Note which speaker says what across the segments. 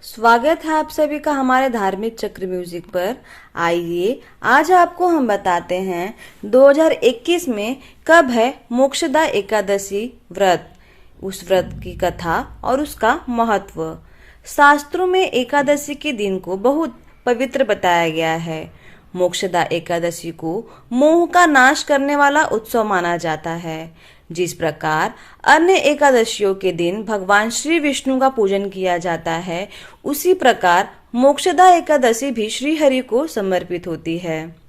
Speaker 1: स्वागत है आप सभी का हमारे धार्मिक चक्र म्यूजिक पर। आइए आज आपको हम बताते हैं 2021 में कब है मोक्षदा एकादशी व्रत, उस व्रत की कथा और उसका महत्व। शास्त्रों में एकादशी के दिन को बहुत पवित्र बताया गया है। मोक्षदा एकादशी को मोह का नाश करने वाला उत्सव माना जाता है। जिस प्रकार अन्य एकादशियों के दिन भगवान श्री विष्णु का पूजन किया जाता है, उसी प्रकार मोक्षदा एकादशी भी श्री हरि को समर्पित होती है।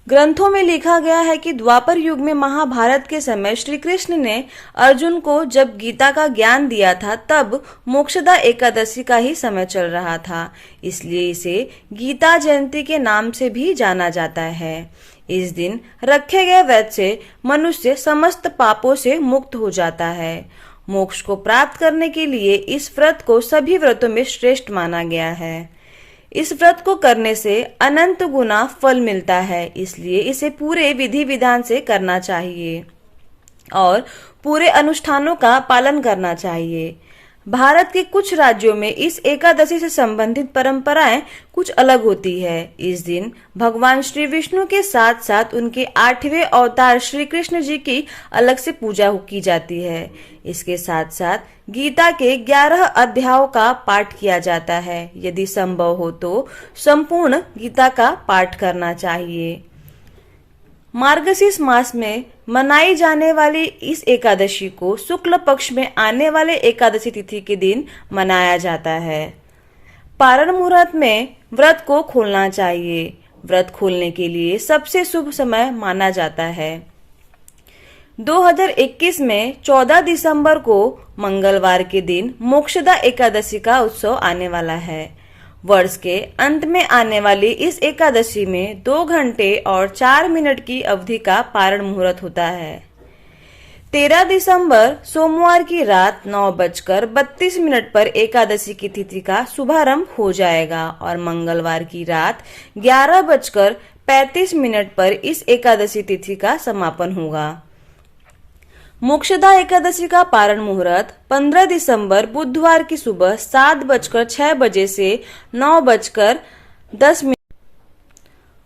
Speaker 1: ग्रंथों में लिखा गया है कि द्वापर युग में महाभारत के समय श्री कृष्ण ने अर्जुन को जब गीता का ज्ञान दिया था, तब मोक्षदा एकादशी का ही समय चल रहा था। इसलिए इसे गीता जयंती के नाम से भी जाना जाता है। इस दिन रखे गए व्रत से मनुष्य समस्त पापों से मुक्त हो जाता है। मोक्ष को प्राप्त करने के लिए इस व्रत को सभी व्रतों में श्रेष्ठ माना गया है। इस व्रत को करने से अनंत गुना फल मिलता है, इसलिए इसे पूरे विधि विधान से करना चाहिए और पूरे अनुष्ठानों का पालन करना चाहिए। भारत के कुछ राज्यों में इस एकादशी से संबंधित परंपराएं कुछ अलग होती है। इस दिन भगवान श्री विष्णु के साथ साथ उनके 8वें अवतार श्री कृष्ण जी की अलग से पूजा की जाती है। इसके साथ साथ गीता के 11 अध्यायों का पाठ किया जाता है। यदि संभव हो तो संपूर्ण गीता का पाठ करना चाहिए। मार्गशीर्ष मास में मनाई जाने वाली इस एकादशी को शुक्ल पक्ष में आने वाले एकादशी तिथि के दिन मनाया जाता है। पारण मुहूर्त में व्रत को खोलना चाहिए। व्रत खोलने के लिए सबसे शुभ समय माना जाता है। 2021 में 14 दिसंबर को मंगलवार के दिन मोक्षदा एकादशी का उत्सव आने वाला है। वर्ष के अंत में आने वाली इस एकादशी में 2 घंटे और 4 मिनट की अवधि का पारण मुहूर्त होता है। 13 दिसंबर सोमवार की रात 9:32 पर एकादशी की तिथि का शुभारंभ हो जाएगा और मंगलवार की रात 11:35 पर इस एकादशी तिथि का समापन होगा। मोक्षदा एकादशी का पारण मुहूर्त 15 दिसंबर बुधवार की सुबह 7:06 से 9:10।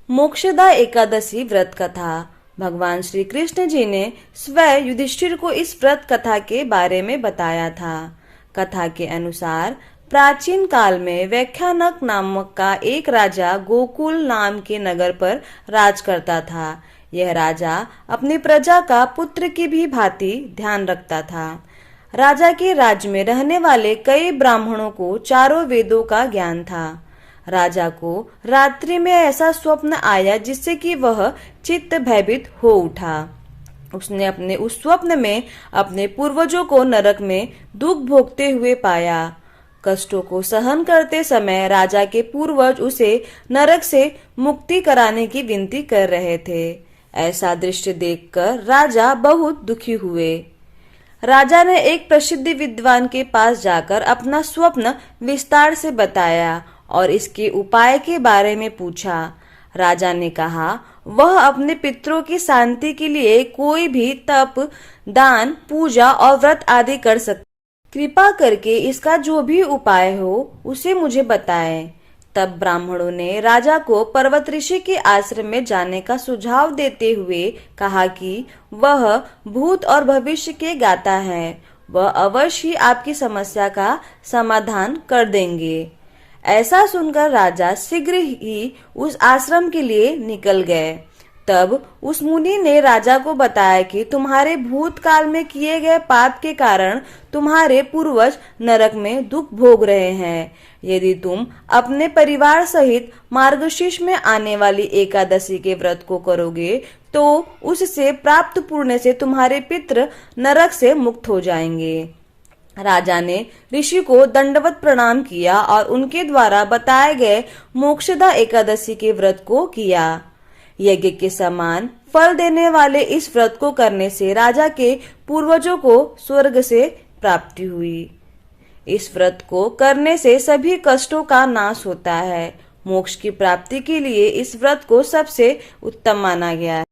Speaker 1: मोक्षदा एकादशी व्रत कथा। भगवान श्री कृष्ण जी ने स्वयं युधिष्ठिर को इस व्रत कथा के बारे में बताया था। कथा के अनुसार प्राचीन काल में वैख्यानक नामक का एक राजा गोकुल नाम के नगर पर राज करता था। यह राजा अपनी प्रजा का पुत्र की भी भांति ध्यान रखता था। राजा के राज्य में रहने वाले कई ब्राह्मणों को चारों वेदों का ज्ञान था। राजा को रात्रि में ऐसा स्वप्न आया जिससे कि वह चित्त भयभीत हो उठा। उसने अपने उस स्वप्न में अपने पूर्वजों को नरक में दुख भोगते हुए पाया। कष्टों को सहन करते समय राजा के पूर्वज उसे नरक से मुक्ति कराने की विनती कर रहे थे। ऐसा दृश्य देखकर राजा बहुत दुखी हुए। राजा ने एक प्रसिद्ध विद्वान के पास जाकर अपना स्वप्न विस्तार से बताया और इसके उपाय के बारे में पूछा। राजा ने कहा वह अपने पितरों की शांति के लिए कोई भी तप, दान, पूजा और व्रत आदि कर सकता। कृपा करके इसका जो भी उपाय हो उसे मुझे बताएं। तब ब्राह्मणों ने राजा को पर्वत ऋषि के आश्रम में जाने का सुझाव देते हुए कहा कि वह भूत और भविष्य के ज्ञाता है। वह अवश्य ही आपकी समस्या का समाधान कर देंगे। ऐसा सुनकर राजा शीघ्र ही उस आश्रम के लिए निकल गए। तब उस मुनि ने राजा को बताया कि तुम्हारे भूतकाल में किए गए पाप के कारण तुम्हारे पूर्वज नरक में दुख भोग रहे हैं। यदि तुम अपने परिवार सहित मार्गशीर्ष में आने वाली एकादशी के व्रत को करोगे तो उससे प्राप्त पुण्य से तुम्हारे पितृ नरक से मुक्त हो जाएंगे। राजा ने ऋषि को दंडवत प्रणाम किया और उनके द्वारा बताए गए मोक्षदा एकादशी के व्रत को किया। यज्ञ के समान फल देने वाले इस व्रत को करने से राजा के पूर्वजों को स्वर्ग से प्राप्ति हुई। इस व्रत को करने से सभी कष्टों का नाश होता है। मोक्ष की प्राप्ति के लिए इस व्रत को सबसे उत्तम माना गया है।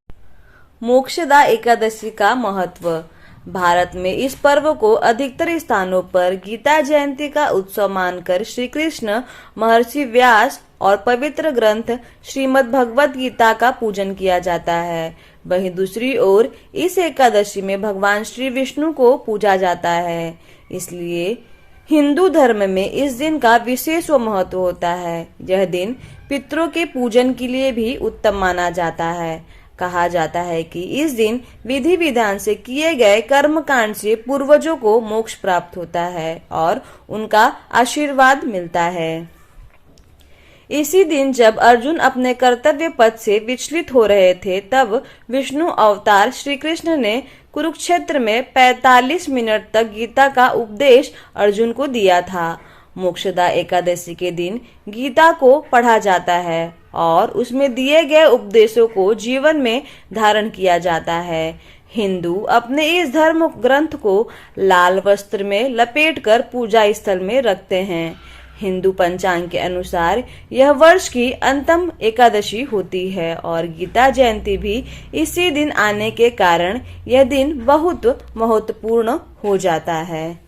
Speaker 1: मोक्षदा एकादशी का महत्व। भारत में इस पर्व को अधिकतर स्थानों पर गीता जयंती का उत्सव मानकर श्री कृष्ण, महर्षि व्यास और पवित्र ग्रंथ श्रीमद् भगवत गीता का पूजन किया जाता है। वहीं दूसरी ओर इस एकादशी में भगवान श्री विष्णु को पूजा जाता है। इसलिए हिंदू धर्म में इस दिन का विशेष महत्व होता है। यह दिन पितरों के पूजन के लिए भी उत्तम माना जाता है। कहा जाता है कि इस दिन विधि विधान से किए गए कर्म कांड से पूर्वजों को मोक्ष प्राप्त होता है और उनका आशीर्वाद मिलता है। इसी दिन जब अर्जुन अपने कर्तव्य पथ से विचलित हो रहे थे, तब विष्णु अवतार श्री कृष्ण ने कुरुक्षेत्र में 45 मिनट तक गीता का उपदेश अर्जुन को दिया था। मोक्षदा एकादशी के दिन गीता को पढ़ा जाता है और उसमें दिए गए उपदेशों को जीवन में धारण किया जाता है। हिंदू अपने इस धर्म ग्रंथ को लाल वस्त्र में लपेटकर पूजा स्थल में रखते हैं। हिंदू पंचांग के अनुसार यह वर्ष की अंतिम एकादशी होती है और गीता जयंती भी इसी दिन आने के कारण यह दिन बहुत महत्वपूर्ण हो जाता है।